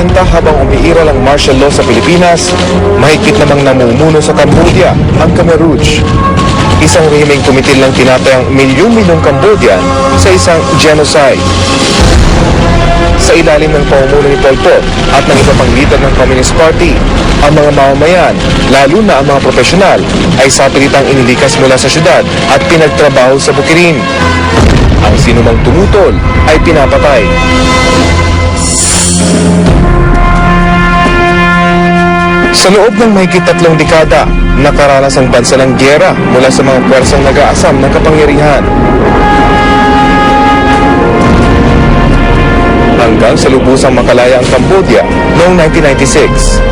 1990 habang umiiral ang martial law sa Pilipinas, mahigpit namang namumuno sa Cambodia ang Khmer Rouge. Isang rehimeng tumitil ng tinatayang milyong-milyong Cambodian sa isang genocide. Sa ilalim ng pamumuno ni Pol Pot at ng iba pang leader ng Communist Party, ang mga mamamayan, lalo na ang mga profesional, ay sapilitang inilikas mula sa syudad at pinagtrabaho sa bukirin. Ang sinumang tumutol ay pinapatay. Sa loob ng mahigit 3 dekada, nakaranas ang bansa ng gyera mula sa mga puwersang nag-aasam ng kapangyarihan. Hanggang sa lubusang makalaya ang Cambodia noong 1996.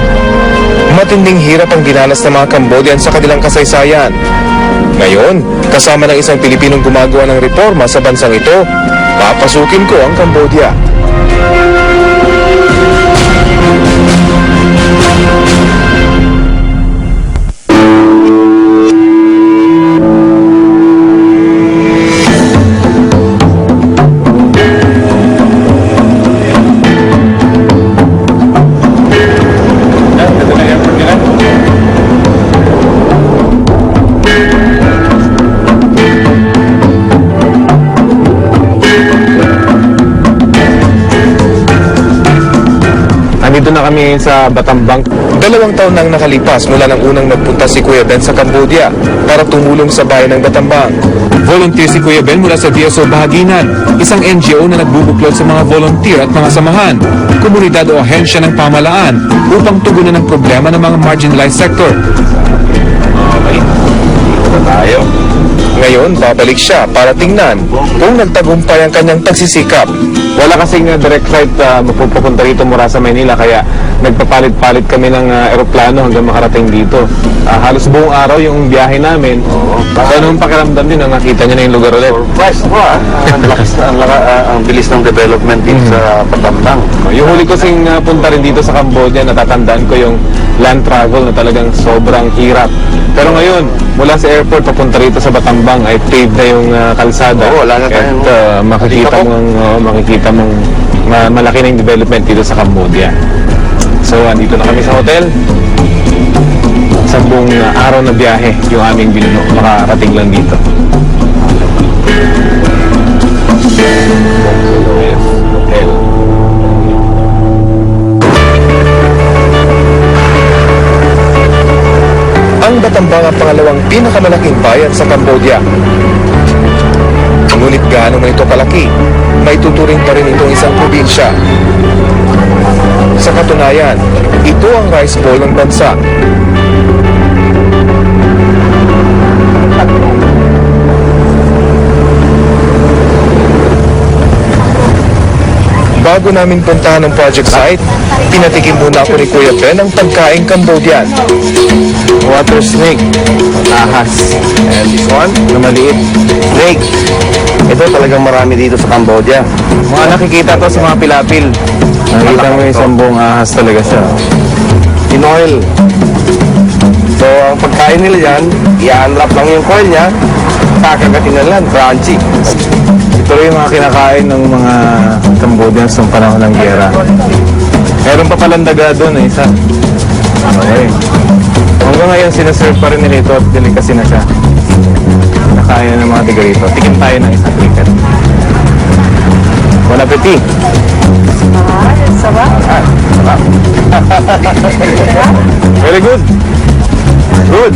Matinding hirap ang dinanas ng mga Cambodian sa kanilang kasaysayan. Ngayon, kasama ng isang Pilipinong gumagawa ng reforma sa bansang ito, papasukin ko ang Cambodia. Nandito na kami sa Battambang. 2 taon nang nakalipas mula nang unang nagpunta si Kuya Ben sa Cambodia para tumulong sa bayan ng Battambang. Volunteer si Kuya Ben mula sa DSO Bahaginan, isang NGO na nagbubuklod sa mga volunteer at mga samahan, komunidad o ahensya ng pamahalaan upang tugunan ang problema ng mga marginalized sector. Okay, dito na tayo. Ngayon, babalik siya para tingnan kung nagtagumpay ang kanyang pagsisikap. Wala kasing direct flight mapupunta rito mula sa Manila, kaya nagpapalit-palit kami ng eroplano hanggang makarating dito. Halos buong araw yung biyahe namin. So, anong pakiramdam din nang nakita niyo na yung lugar ulit? Surprise po ang bilis ng development dito sa Battambang. Yung huli ko sing punta rin dito sa Cambodia, natatandaan ko yung land travel na talagang sobrang hirap. Pero ngayon, mula sa airport papunta rito sa Battambang ay paved na yung kalsada. Oo, wala na tayong... At makikita mong malaki na yung development dito sa Cambodia. So, andito na kami sa hotel. 10 araw na biyahe yung aming binuno. Makarating lang dito. Hotel. Ang Battambang ang pangalawang pinakamalaking bayan sa Cambodia. Ngunit gaano man ito kalaki, may tuturing pa rin itong isang probinsya. Sa katunayan, ito ang rice bowl ng bansa. Bago namin puntahan ang project site, pinatikim muna ako ni Kuya Ben ang pagkaing Cambodian. Water snake, ahas. And this one, na maliit, snake. Ito talagang marami dito sa Cambodia. Mga nakikita to sa mga pilapil. Nakikita mo yung 10 buong ahas talaga siya. In oil. So, ang pagkain nila yan, i-unwrap lang yung coil niya, kakagatin na lang, crunchy. Ito rin yung mga kinakain ng mga Cambodians noong panahon ng giyera. Meron pa palang daga doon isa. Okay. Hanggang ngayon, sinaserve pa rin nila ito at delicacy na siya. Nakaya ng mga tiga rito. Tikim tayo ng isang cricket. Bon appetit! Sarap. Sarap. Very good. Good.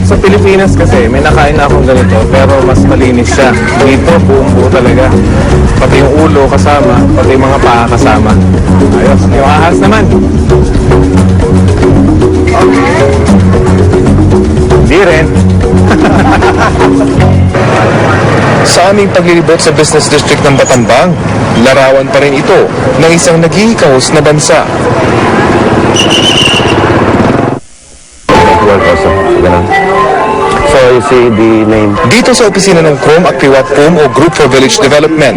Sa Pilipinas kasi, may nakain na akong ganito, pero mas malinis siya. Dito, buong buo talaga. Pati yung ulo kasama, pati yung mga paa kasama. Ayos. Yung ahas naman. Di rin. Sa aming paglilibot sa business district ng Battambang, larawan pa rin ito ng isang naghihikahos na bansa. So, you see the name. Dito sa opisina ng KROM at PWAT-PUM o Group for Village Development,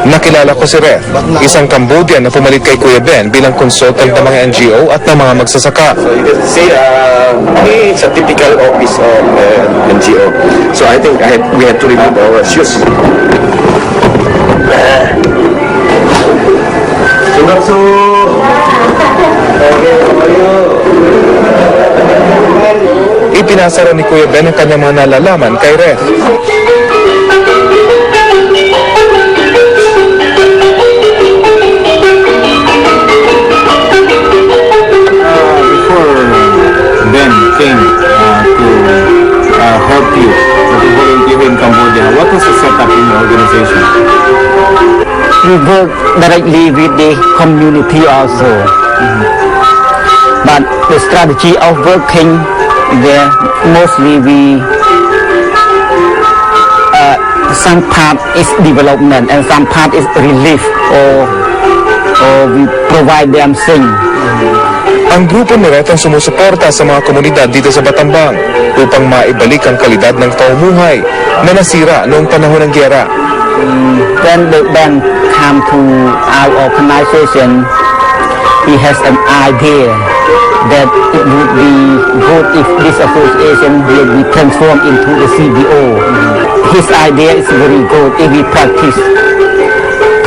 nakilala ko si Ref, isang Cambodian na pumalit kay Kuya Ben bilang consultant ng mga NGO at ng mga magsasaka. So, you can say it's a typical office of NGO. So, I think we have to remove our shoes. So Ipinasa rin ni Kuya Ben ang kanyang mga nalalaman kay Ref. Before Ben came to help you to volunteer in Cambodia, what was the setup in the organization? We work directly with the community also. But the strategy of working there, mostly some part is development and some part is relief or we provide them things. Ang grupo ni Ref ang sumusuporta sa mga komunidad dito sa Battambang upang maibalik ang kalidad ng pamumuhay na nasira noong panahon ng giyera. When the band come to our organization, he has an idea that it would be good if this association will be transformed into the CBO. His idea is very good. If we practice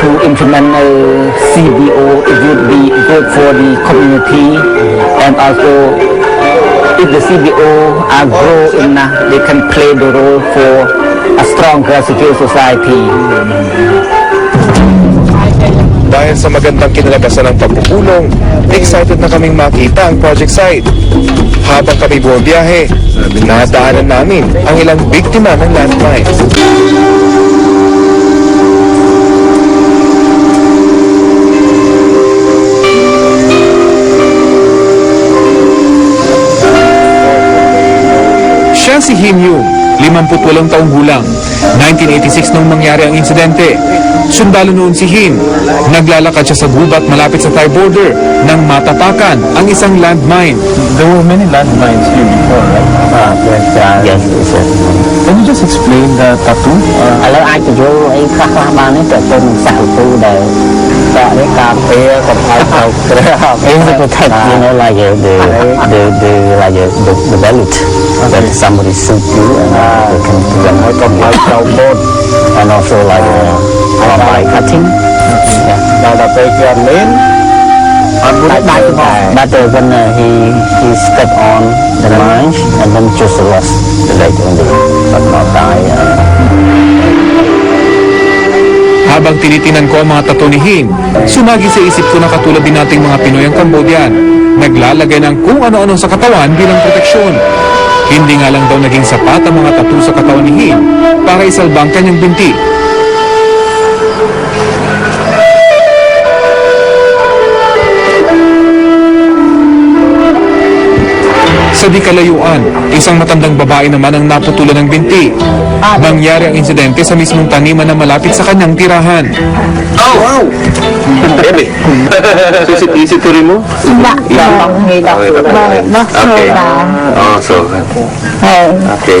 to implement a CBO, it would be good for the community, and also if the CBO are grow enough, they can play the role for a stronger civil society. Dahil sa magandang kinalabasan ng pagpupulong, excited na kaming makita ang project site. Habang kami bumabiyahe, nadaanan namin ang ilang biktima ng landmine. Siya si Him Yung, 58 taong gulang. 1986 nung mangyari ang insidente. Sundalo noon si Him. Naglalakad siya sa gubat malapit sa Thai border nang matapakan ang isang landmine. There were many landmines here before, right? Yes, sir. Can you just explain the tattoo? ឥឡូវអាចទៅយល់អីខ្លះៗបានទេតែទៅនឹងសាក់ទូដែលតែនេះការពារកុំឲ្យត្រូវក្រែប It's to protect, you know, like the wallet that somebody shoot you and they can prevent it. And also like by cutting. Yeah. But when he stepped on the mine and then just lost the leg only, but not die. Habang tinitinan ko ang mga tattoo ni Him, sumagi sa isip ko na katulad din nating mga Pinoy ang Cambodian. Naglalagay ng kung ano-ano sa katawan bilang proteksyon. Hindi nga lang daw naging sapat ang mga tattoo sa katawan ni Him para isalba ang kanyang binti. Sa di kalayuan, isang matandang babae naman ang naputulan ng binti. Nangyari ang insidente sa mismong taniman na malapit sa kanyang tirahan. Oh, wow! Bebe. Sisituri mo? Dạ, Okay. Oh, so. Okay.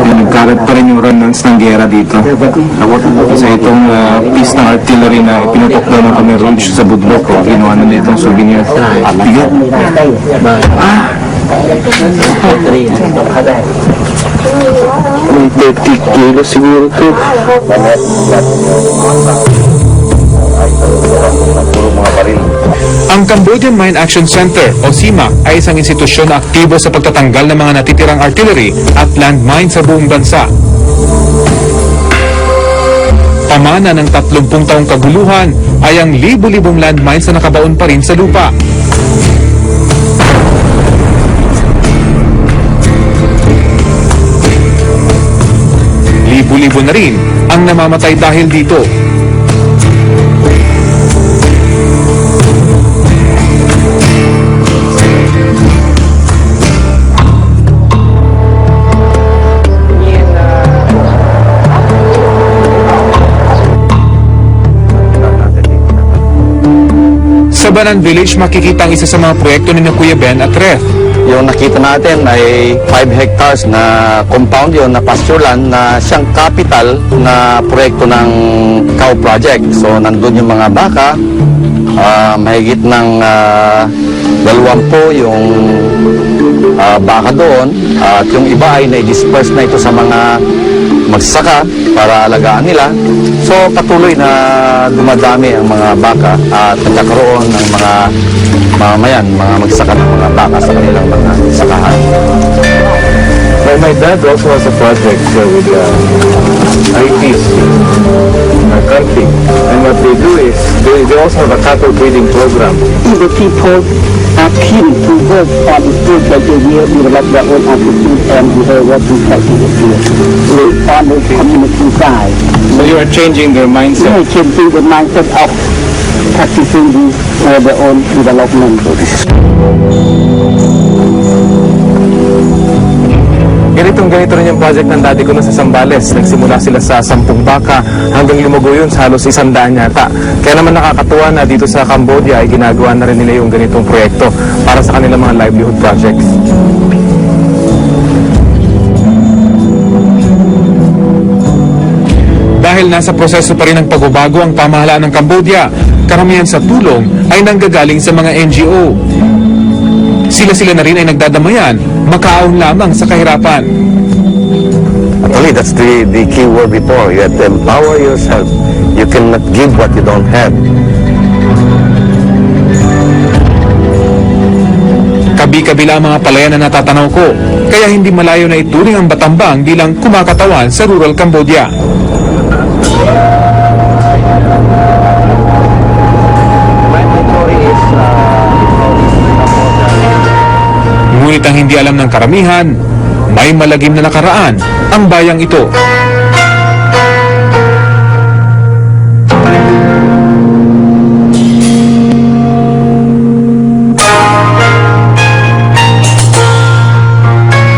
Nagkalat pa rin yung remnants ng gera dito. Kasi itong piece ng artillery na ipinutok daw ng kami Rouge sa Budlok, ginawa na nila itong souvenir. Bigat. 30 kilo siguro to. Ang Cambodian Mine Action Center o CMAC ay isang institusyon na aktibo sa pagtatanggal ng mga natitirang artillery at landmine sa buong bansa. Pamana ng 30 taong kaguluhan ay ang libu-libong landmines na nakabaon pa rin sa lupa. Libu-libo na rin ang namamatay dahil dito. Sa Banan Village, makikita ang isa sa mga proyekto ni Kuya Ben at Ref. Yung nakita natin ay 5 hectares na compound yun na pasture land na siyang capital na proyekto ng cow project. So nandun yung mga baka, mahigit ng 20 yung baka doon at yung iba ay na-disperse na ito sa mga magsasaka para alagaan nila. So patuloy na dumadami ang mga baka at nagkakaroon ng mga mamamayan, mga magsasaka ng mga baka sa kanilang mga sakahan. My dad also has a project with ITs in our country. And what they do is, they also have a cattle breeding program. The people are keen to work on the food that they will develop their own attitude and behavior to practice it on the community side. So you are changing their mindset. They changing the mindset of practicing this for their own development. Ganito rin yung project ng daddy ko na sa Zambales. Nagsimula sila sa 10 baka hanggang lumugo yun sa halos 100 yata. Kaya naman nakakatuwa na dito sa Cambodia ay ginagawa na rin nila yung ganitong proyekto para sa kanilang mga livelihood projects. Dahil nasa proseso pa rin ng pagbabago ang pamahalaan ng Cambodia, karamihan sa tulong ay nanggagaling sa mga NGO. Sila na rin ay nagdadamayan, makaon lamang sa kahirapan. Actually, that's the key word before. You have to empower yourself. You cannot give what you don't have. Kabi-kabila ang mga palayan na natatanaw ko, kaya hindi malayo na ituring ang Batambang bilang kumakatawan sa rural Cambodia. Ngunit ang hindi alam ng karamihan, may malagim na nakaraan ang bayang ito.